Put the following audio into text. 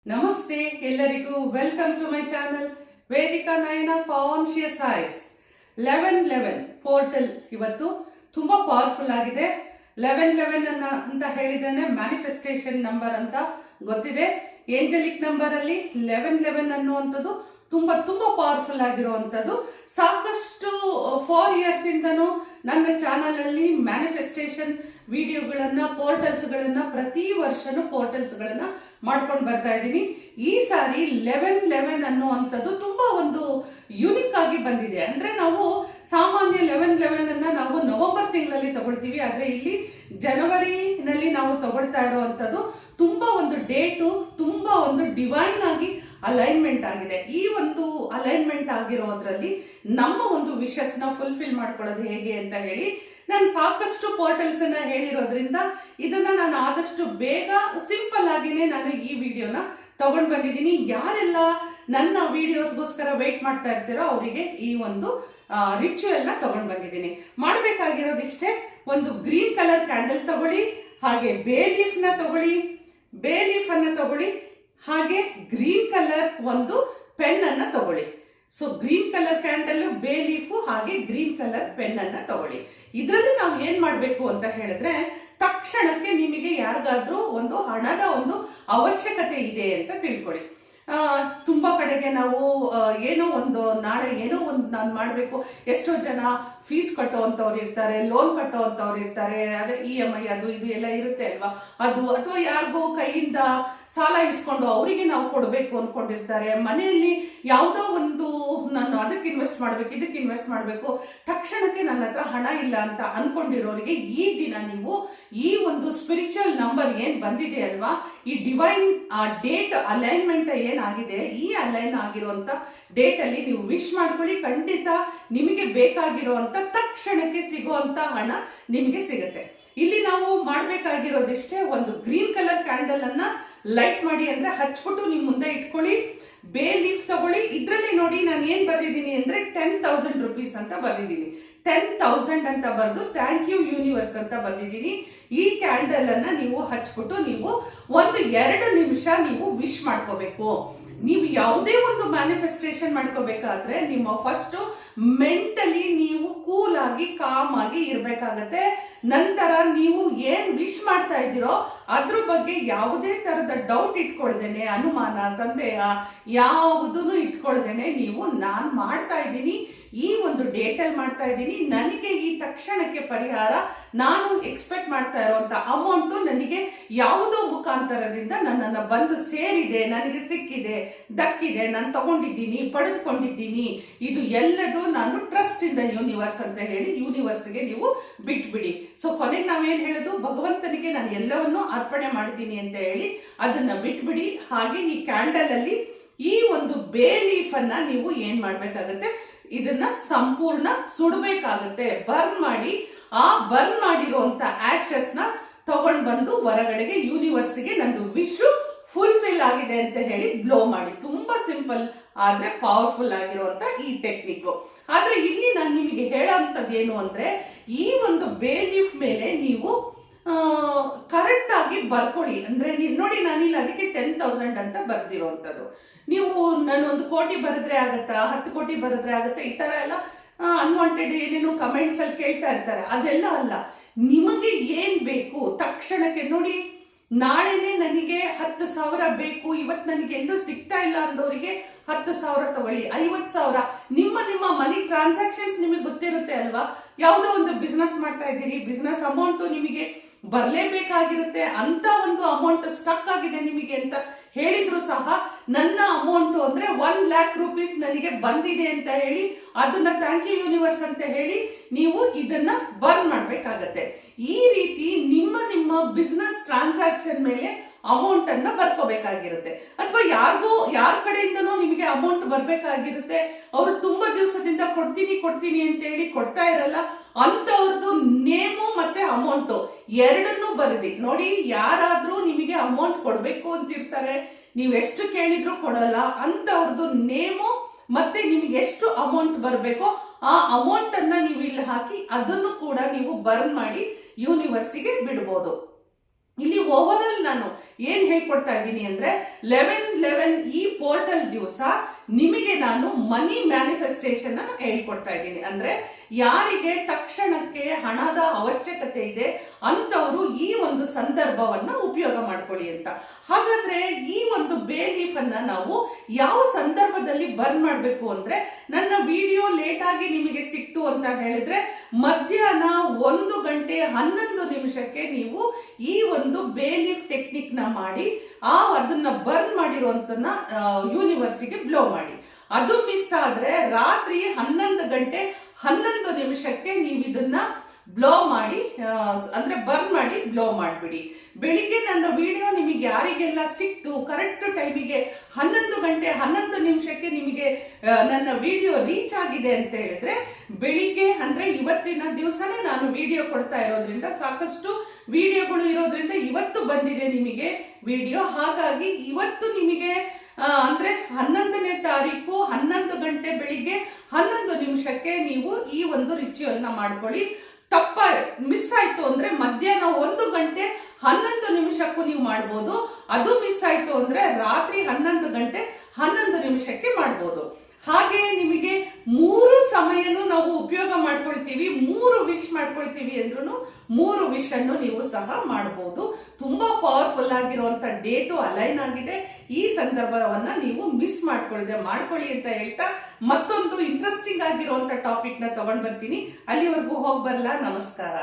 ನಮಸ್ತೆ ಎಲ್ಲರಿಗೂ welcome to my channel Vedika Nayana conscious is 1111 portal ಇವತ್ತು ತುಂಬಾ ಪವರ್ಫುಲ್ ಆಗಿದೆ. 1111 ಅಂತ ಹೇಳಿದ್ರೆ ಮ್ಯಾನಿಫೆಸ್ಟೇಷನ್ ನಂಬರ್ ಅಂತ ಗೊತ್ತಿದೆ. ಏಂಜಲಿಕ್ ನಂಬರ್ ಅಲ್ಲಿ 1111 ಅನ್ನುವಂಥದ್ದು ತುಂಬಾ ತುಂಬಾ ಪವರ್ಫುಲ್ ಆಗಿರುವಂಥದ್ದು. ಸಾಕಷ್ಟು 4 ಇಯರ್ಸ್ ಇಂದನೂ ನನ್ನ ಚಾನಲ್ ಅಲ್ಲಿ ಮ್ಯಾನಿಫೆಸ್ಟೇಷನ್ ವಿಡಿಯೋಗಳನ್ನ ಪೋರ್ಟಲ್ಸ್ಗಳನ್ನ ಪ್ರತಿ ವರ್ಷನೂ ಪೋರ್ಟಲ್ಸ್ಗಳನ್ನ ಮಾಡ್ಕೊಂಡು ಬರ್ತಾ ಇದ್ದೀನಿ. ಈ ಸಾರಿ 1111 ಅನ್ನುವಂಥದ್ದು ತುಂಬಾ ಒಂದು ಯುನಿಕ್ ಆಗಿ ಬಂದಿದೆ. ಅಂದ್ರೆ ನಾವು ಸಾಮಾನ್ಯ 1111 ಅನ್ನ ನಾವು ನವೆಂಬರ್ ತಿಂಗಳಲ್ಲಿ ತಗೊಳ್ತೀವಿ, ಆದ್ರೆ ಇಲ್ಲಿ ಜನವರಿನಲ್ಲಿ ನಾವು ತಗೊಳ್ತಾ ಇರುವಂತದ್ದು ತುಂಬಾ ಒಂದು ಡೇಟು ತುಂಬಾ ಒಂದು ಡಿವೈನ್ ಆಗಿ ಅಲೈನ್ಮೆಂಟ್ ಆಗಿದೆ. ಈ ಒಂದು ಅಲೈನ್ಮೆಂಟ್ ಆಗಿರೋದ್ರಲ್ಲಿ ನಮ್ಮ ಒಂದು ವಿಶಸ್ ನ ಫುಲ್ಫಿಲ್ ಮಾಡ್ಕೊಳ್ಳೋದು ಹೇಗೆ ಅಂತ ಹೇಳಿ ನಾನು ಸಾಕಷ್ಟು ಪೋರ್ಟಲ್ಸ್ ಅನ್ನ ಹೇಳಿರೋದ್ರಿಂದ ಇದನ್ನ ನಾನು ಆದಷ್ಟು ಬೇಗ ಸಿಂಪಲ್ ಆಗಿನೇ ನಾನು ಈ ವಿಡಿಯೋನ ತಗೊಂಡ್ ಬಂದಿದ್ದೀನಿ. ಯಾರೆಲ್ಲ ನನ್ನ ವಿಡಿಯೋಸ್ಗೋಸ್ಕರ ವೇಟ್ ಮಾಡ್ತಾ ಇರ್ತೀರೋ ಅವರಿಗೆ ಈ ಒಂದು ರಿಚುವಲ್ ನ ತಗೊಂಡ್ ಬಂದಿದ್ದೀನಿ. ಮಾಡ್ಬೇಕಾಗಿರೋದಿಷ್ಟೇ, ಒಂದು ಗ್ರೀನ್ ಕಲರ್ ಕ್ಯಾಂಡಲ್ ತಗೊಳ್ಳಿ, ಹಾಗೆ ಬೇ ಲೀಫ್ ನ ತಗೊಳ್ಳಿ, ಬೇ ಲೀಫ್ ಅನ್ನ ತಗೊಳ್ಳಿ, ಹಾಗೆ ಗ್ರೀನ್ ಕಲರ್ ಒಂದು ಪೆನ್ ಅನ್ನ ತಗೊಳ್ಳಿ. ಸೊ ಗ್ರೀನ್ ಕಲರ್ ಕ್ಯಾಂಡಲ್, ಬೇ ಲೀಫು ಹಾಗೆ ಗ್ರೀನ್ ಕಲರ್ ಪೆನ್ ಅನ್ನ ತಗೊಳ್ಳಿ. ಇದರಲ್ಲಿ ನಾವು ಏನ್ ಮಾಡ್ಬೇಕು ಅಂತ ಹೇಳಿದ್ರೆ, ತಕ್ಷಣಕ್ಕೆ ನಿಮಗೆ ಯಾರಿಗಾದ್ರೂ ಒಂದು ಹಣದ ಒಂದು ಅವಶ್ಯಕತೆ ಇದೆ ಅಂತ ತಿಳ್ಕೊಳ್ಳಿ. ತುಂಬಾ ಕಡೆಗೆ ನಾವು ಏನೋ ಒಂದು ನಾಳೆ ಏನೋ ಒಂದು ನಾನು ಮಾಡಬೇಕು, ಎಷ್ಟೋ ಜನ ಫೀಸ್ ಕಟ್ಟುವಂಥವ್ರು ಇರ್ತಾರೆ, ಲೋನ್ ಕಟ್ಟುವಂಥವ್ರು ಇರ್ತಾರೆ, ಅದೇ EMI ಅದು ಇದು ಎಲ್ಲ ಇರುತ್ತೆ ಅಲ್ವಾ, ಅದು ಅಥವಾ ಯಾರಿಗೋ ಕೈಯಿಂದ ಸಾಲ ಇಸ್ಕೊಂಡು ಅವರಿಗೆ ನಾವು ಕೊಡಬೇಕು ಅನ್ಕೊಂಡಿರ್ತಾರೆ. ಮನೆಯಲ್ಲಿ ಯಾವುದೋ ಒಂದು ನಾನು ಅದಕ್ಕೆ ಇನ್ವೆಸ್ಟ್ ಮಾಡಬೇಕು, ಇದಕ್ಕೆ ಇನ್ವೆಸ್ಟ್ ಮಾಡಬೇಕು, ತಕ್ಷಣಕ್ಕೆ ನನ್ನ ಹತ್ರ ಹಣ ಇಲ್ಲ ಅಂತ ಅನ್ಕೊಂಡಿರೋರಿಗೆ ಈ ದಿನ ನೀವು ಈ ಒಂದು ಸ್ಪಿರಿಚುವಲ್ ನಂಬರ್ ಏನ್ ಬಂದಿದೆ ಅಲ್ವಾ, ಈ ಡಿವೈನ್ ಡೇಟ್ ಅಲೈನ್ಮೆಂಟ್ ಏನಾಗಿದೆ, ಈ ಅಲೈನ್ ಆಗಿರುವಂತ ಡೇಟ್ ಅಲ್ಲಿ ನೀವು ವಿಶ್ ಮಾಡ್ಕೊಳ್ಳಿ. ಖಂಡಿತ ನಿಮಗೆ ಬೇಕಾಗಿರುವಂತ ತಕ್ಷಣಕ್ಕೆ ಸಿಗುವಂತ ಹಣ ನಿಮಗೆ ಸಿಗುತ್ತೆ. ಇಲ್ಲಿ ನಾವು ಮಾಡ್ಬೇಕಾಗಿರೋದಿಷ್ಟೇ, ಒಂದು ಗ್ರೀನ್ ಕಲರ್ ಕ್ಯಾಂಡಲ್ ಅನ್ನ ಲೈಟ್ ಮಾಡಿ, ಅಂದ್ರೆ ಹಚ್ಬಿಟ್ಟು ನಿಮ್ ಮುಂದೆ ಇಟ್ಕೊಳ್ಳಿ. ಬೇ ಲೀಫ್ ತಗೊಳ್ಳಿ. ಇದ್ರಲ್ಲಿ ನೋಡಿ ನಾನು ಏನ್ ಬರ್ದಿದ್ದೀನಿ ಅಂದ್ರೆ 10,000 rupees ಅಂತ ಬರ್ದಿದ್ದೀನಿ. 10,000 ಅಂತ ಬರ್ದು ಥ್ಯಾಂಕ್ ಯು ಯೂನಿವರ್ಸ್ ಅಂತ ಬರ್ದಿದ್ದೀನಿ. ಈ ಕ್ಯಾಂಡಲ್ ಅನ್ನ ನೀವು ಹಚ್ಬಿಟ್ಟು ನೀವು 1-2 ನಿಮಿಷ ನೀವು ವಿಶ್ ಮಾಡ್ಕೋಬೇಕು. ನೀವು ಯಾವುದೇ ಒಂದು ಮ್ಯಾನಿಫೆಸ್ಟೇಷನ್ ಮಾಡ್ಕೋಬೇಕಾದ್ರೆ ನಿಮ್ಮ ಫಸ್ಟ್ ಮೆಂಟಲಿ ನೀವು ಕೂಲ್ ಆಗಿ ಕಾಮ್ ಆಗಿ ಇರ್ಬೇಕಾಗತ್ತೆ. ನಂತರ ನೀವು ಏನ್ ವಿಶ್ ಮಾಡ್ತಾ ಇದ್ದೀರೋ ಅದ್ರ ಬಗ್ಗೆ ಯಾವುದೇ ತರದ ಡೌಟ್ ಇಟ್ಕೊಳ್ದೇನೆ, ಅನುಮಾನ ಸಂದೇಹ ಯಾವುದನ್ನು ಇಟ್ಕೊಳ್ದೇನೆ ನೀವು ನಾನ್ ಮಾಡ್ತಾ ಇದ್ದೀನಿ, ಈ ಒಂದು ಡೇಟಲ್ಲಿ ಮಾಡ್ತಾ ಇದ್ದೀನಿ, ನನಗೆ ಈ ತಕ್ಷಣಕ್ಕೆ ಪರಿಹಾರ, ನಾನು ಎಕ್ಸ್ಪೆಕ್ಟ್ ಮಾಡ್ತಾ ಇರುವಂತ ಅಮೌಂಟು ನನಗೆ ಯಾವುದೋ ಮುಖಾಂತರದಿಂದ ನನ್ನನ್ನು ಬಂದು ಸೇರಿದೆ, ನನಗೆ ಸಿಕ್ಕಿದೆ, ದಕ್ಕಿದೆ, ನಾನು ತಗೊಂಡಿದ್ದೀನಿ, ಪಡೆದುಕೊಂಡಿದ್ದೀನಿ, ಇದು ಎಲ್ಲದೂ ನಾನು ಟ್ರಸ್ಟ್ ಇನ್ ದ ಯೂನಿವರ್ಸ್ ಅಂತ ಹೇಳಿ ಯೂನಿವರ್ಸ್ಗೆ ನೀವು ಬಿಟ್ಬಿಡಿ. ಸೊ ಕೊನೆಗೆ ನಾವೇನ್ ಹೇಳೋದು, ಭಗವಂತನಿಗೆ ನಾನು ಎಲ್ಲವನ್ನೂ ಅರ್ಪಣೆ ಮಾಡಿದ್ದೀನಿ ಅಂತ ಹೇಳಿ ಅದನ್ನ ಬಿಟ್ಬಿಡಿ. ಹಾಗೆ ಈ ಕ್ಯಾಂಡಲ್ ಅಲ್ಲಿ ಈ ಒಂದು ಬೇ ಲೀಫ್ ಅನ್ನ ನೀವು ಏನ್ ಮಾಡ್ಬೇಕಾಗತ್ತೆ, ಇದನ್ನ ಸಂಪೂರ್ಣ ಸುಡಬೇಕಾಗತ್ತೆ, ಬರ್ನ್ ಮಾಡಿ. ಆ ಬರ್ನ್ ಮಾಡಿರುವಂತ ಆಶಸ್ ನ ತಗೊಂಡ್ ಬಂದು ಹೊರಗಡೆಗೆ ಯೂನಿವರ್ಸ್ಗೆ ನಂದು ವಿಶ್ ಫುಲ್ಫಿಲ್ ಆಗಿದೆ ಅಂತ ಹೇಳಿ ಬ್ಲೋ ಮಾಡಿ. ತುಂಬಾ ಸಿಂಪಲ್ ಆದ್ರೆ ಪವರ್ಫುಲ್ ಆಗಿರುವಂತ ಈ ಟೆಕ್ನಿಕ್. ಆದ್ರೆ ಇಲ್ಲಿ ನಾನು ನಿಮಗೆ ಹೇಳೋಂಥದ್ದು ಏನು ಅಂದ್ರೆ, ಈ ಒಂದು ಬೇ ಲೀಫ್ ಮೇಲೆ ನೀವು ಕರೆಕ್ಟ್ ಆಗಿ ಬರ್ಕೊಳ್ಳಿ. ಅಂದ್ರೆ ನೋಡಿ, ನಾನಿಲ್ಲಿ ಅದಕ್ಕೆ 10,000 ಅಂತ ಬರ್ದಿರುವಂತದ್ದು. ನೀವು ನಾನು 1 ಕೋಟಿ ಬರೆದ್ರೆ ಆಗತ್ತಾ, 10 ಕೋಟಿ ಬರೆದ್ರೆ ಆಗತ್ತಾ, ಈ ತರ ಎಲ್ಲ ಅನ್ವಾಂಟೆಡ್ ಏನೇನು ಕಮೆಂಟ್ಸ್ ಅಲ್ಲಿ ಕೇಳ್ತಾ ಇರ್ತಾರೆ, ಅದೆಲ್ಲ ಅಲ್ಲ. ನಿಮಗೆ ಏನ್ ಬೇಕು ತಕ್ಷಣಕ್ಕೆ ನೋಡಿ, ನಾಳೆನೆ ನನಗೆ 10,000 ಬೇಕು, ಇವತ್ತು ನನಗೆ ಎಲ್ಲೂ ಸಿಗ್ತಾ ಇಲ್ಲ ಅಂದವರಿಗೆ 10,000 ತಗೊಳ್ಳಿ, 50,000. ನಿಮ್ಮ ಮನಿ ಟ್ರಾನ್ಸಾಕ್ಷನ್ಸ್ ನಿಮಗೆ ಗೊತ್ತಿರುತ್ತೆ ಅಲ್ವಾ, ಯಾವುದೋ ಒಂದು ಬಿಸ್ನೆಸ್ ಮಾಡ್ತಾ ಇದ್ದೀರಿ, ಬಿಸ್ನೆಸ್ ಅಮೌಂಟ್ ನಿಮಗೆ ಬರ್ಲೇಬೇಕಾಗಿರುತ್ತೆ, ಅಂತ ಒಂದು ಅಮೌಂಟ್ ಸ್ಟಕ್ ಆಗಿದೆ ನಿಮಗೆ ಅಂತ ಹೇಳಿದ್ರು ಸಹ, ನನ್ನ ಅಮೌಂಟ್ ಅಂದ್ರೆ 1,00,000 rupees ನನಗೆ ಬಂದಿದೆ ಅಂತ ಹೇಳಿ ಅದನ್ನ ಥ್ಯಾಂಕ್ ಯು ಯೂನಿವರ್ಸ್ ಅಂತ ಹೇಳಿ ನೀವು ಇದನ್ನ ಬರ್ನ್ ಮಾಡ್ಬೇಕಾಗತ್ತೆ. ಈ ರೀತಿ ನಿಮ್ಮ ಬಿಸ್ನೆಸ್ ಟ್ರಾನ್ಸಾಕ್ಷನ್ ಮೇಲೆ ಅಮೌಂಟ್ ಅನ್ನ ಬರ್ಕೋಬೇಕಾಗಿರುತ್ತೆ. ಅಥವಾ ಯಾರ ಕಡೆಯಿಂದನೂ ನಿಮಗೆ ಅಮೌಂಟ್ ಬರ್ಬೇಕಾಗಿರುತ್ತೆ, ಅವರು ತುಂಬಾ ದಿವಸದಿಂದ ಕೊಡ್ತೀನಿ ಅಂತ ಹೇಳಿ ಕೊಡ್ತಾ ಇರಲ್ಲ, ಅಂತವ್ರದ್ದು ನೇಮು ಮತ್ತೆ ಅಮೌಂಟ್ ಎರಡನ್ನೂ ಬರೆದಿ ನೋಡಿ. ಯಾರಾದ್ರೂ ನಿಮಗೆ ಅಮೌಂಟ್ ಕೊಡ್ಬೇಕು ಅಂತಿರ್ತಾರೆ, ನೀವು ಎಷ್ಟು ಕೇಳಿದ್ರು ಕೊಡಲ್ಲ, ಅಂತವ್ರದ್ದು ನೇಮು ಮತ್ತೆ ನಿಮ್ಗೆ ಎಷ್ಟು ಅಮೌಂಟ್ ಬರಬೇಕೋ ಆ ಅಮೌಂಟ್ ಅನ್ನ ನೀವು ಇಲ್ಲಿ ಹಾಕಿ ಅದನ್ನು ಕೂಡ ನೀವು ಬರ್ನ್ ಮಾಡಿ ಯೂನಿವರ್ಸಿಗೆ ಬಿಡ್ಬೋದು. ಇಲ್ಲಿ ಓವರ್ ಆಲ್ ನಾನು ಏನ್ ಹೇಳ್ಕೊಡ್ತಾ ಇದ್ದೀನಿ ಅಂದ್ರೆ 11/11 ಈ ಪೋರ್ಟಲ್ ದಿವಸ ನಿಮಗೆ ನಾನು ಮನಿ ಮ್ಯಾನಿಫೆಸ್ಟೇಷನ್ ಅನ್ನು ಹೇಳ್ಕೊಡ್ತಾ ಇದ್ದೀನಿ. ಅಂದ್ರೆ ಯಾರಿಗೆ ತಕ್ಷಣಕ್ಕೆ ಹಣದ ಅವಶ್ಯಕತೆ ಇದೆ ಅಂತವರು ಈ ಒಂದು ಸಂದರ್ಭವನ್ನ ಉಪಯೋಗ ಮಾಡ್ಕೊಳ್ಳಿ ಅಂತ. ಹಾಗಾದ್ರೆ ಈ ಒಂದು ಬೇ ಲೀಫ್ ಅನ್ನ ನಾವು ಯಾವ ಸಂದರ್ಭದಲ್ಲಿ ಬರ್ನ್ ಮಾಡಬೇಕು ಅಂದ್ರೆ, ನನ್ನ ವಿಡಿಯೋ ಲೇಟ್ ಆಗಿ ನಿಮಗೆ ಸಿಕ್ತು ಅಂತ ಹೇಳಿದ್ರೆ ಮಧ್ಯಾಹ್ನ 1:11 ನೀವು ಈ ಒಂದು ಬೇ ಲೀಫ್ ಟೆಕ್ನಿಕ್ ನ ಮಾಡಿ ಅದನ್ನ ಬರ್ನ್ ಮಾಡಿರುವಂತನ್ನ ಯೂನಿವರ್ಸಿಗೆ ಬ್ಲೋ ಮಾಡಿ. ಅದು ಮಿಸ್ ಆದ್ರೆ ರಾತ್ರಿ 11:11 ನೀವು ಇದನ್ನ ಬ್ಲೋ ಮಾಡಿ ಅಂದ್ರೆ ಬರ್ನ್ ಮಾಡಿ ಬ್ಲೋ ಮಾಡಿಬಿಡಿ. ಬೆಳಿಗ್ಗೆ ನನ್ನ ವಿಡಿಯೋ ನಿಮಗೆ ಯಾರಿಗೆಲ್ಲ ಸಿಕ್ತು ಕರೆಕ್ಟ್ ಟೈಮಿಗೆ 11:11 ನಿಮಗೆ ನನ್ನ ವಿಡಿಯೋ ರೀಚ್ ಆಗಿದೆ ಅಂತ ಹೇಳಿದ್ರೆ, ಬೆಳಿಗ್ಗೆ ಅಂದ್ರೆ ಇವತ್ತಿನ ದಿವಸನೇ ನಾನು ವಿಡಿಯೋ ಕೊಡ್ತಾ ಇರೋದ್ರಿಂದ ಸಾಕಷ್ಟು ವಿಡಿಯೋಗಳು ಇರೋದ್ರಿಂದ ಇವತ್ತು ಬಂದಿದೆ ನಿಮಗೆ ವಿಡಿಯೋ. ಹಾಗಾಗಿ ಇವತ್ತು ನಿಮಗೆ ಅಂದ್ರೆ 11ನೇ ತಾರೀಕು 11 ಬೆಳಿಗ್ಗೆ 11 ನೀವು ಈ ಒಂದು ರಿಚುವಲ್ ನ ಮಾಡ್ಕೊಳ್ಳಿ. ಮಿಸ್ ಆಯ್ತು ಅಂದ್ರೆ ಮಧ್ಯಾಹ್ನ 1:11 ನೀವು ಮಾಡ್ಬೋದು. ಅದು ಮಿಸ್ ಆಯ್ತು ಅಂದ್ರೆ ರಾತ್ರಿ 11:11 ಮಾಡ್ಬೋದು. ಹಾಗೆ ನಿಮಗೆ 3 ಸಮಯನೂ ನಾವು ಉಪಯೋಗ ಮಾಡ್ಕೊಳ್ತೀವಿ, 3 ವಿಶ್ ಮಾಡ್ಕೊಳ್ತೀವಿ ಅಂದ್ರೂ 3 ವಿಶ್ ಅನ್ನು ನೀವು ಸಹ ಮಾಡಬಹುದು. ತುಂಬಾ ಪವರ್ಫುಲ್ ಆಗಿರುವಂತ ಡೇಟು ಅಲೈನ್ ಆಗಿದೆ. ಈ ಸಂದರ್ಭವನ್ನ ನೀವು ಮಿಸ್ ಮಾಡ್ಕೊಳ್ಳಿ ಅಂತ ಹೇಳ್ತಾ ಮತ್ತೊಂದು ಇಂಟ್ರೆಸ್ಟಿಂಗ್ ಆಗಿರುವಂತ ಟಾಪಿಕ್ ನ ತಗೊಂಡ್ ಬರ್ತೀನಿ. ಅಲ್ಲಿವರೆಗೂ ಹೋಗಿ ಬರಲ್ಲ. ನಮಸ್ಕಾರ.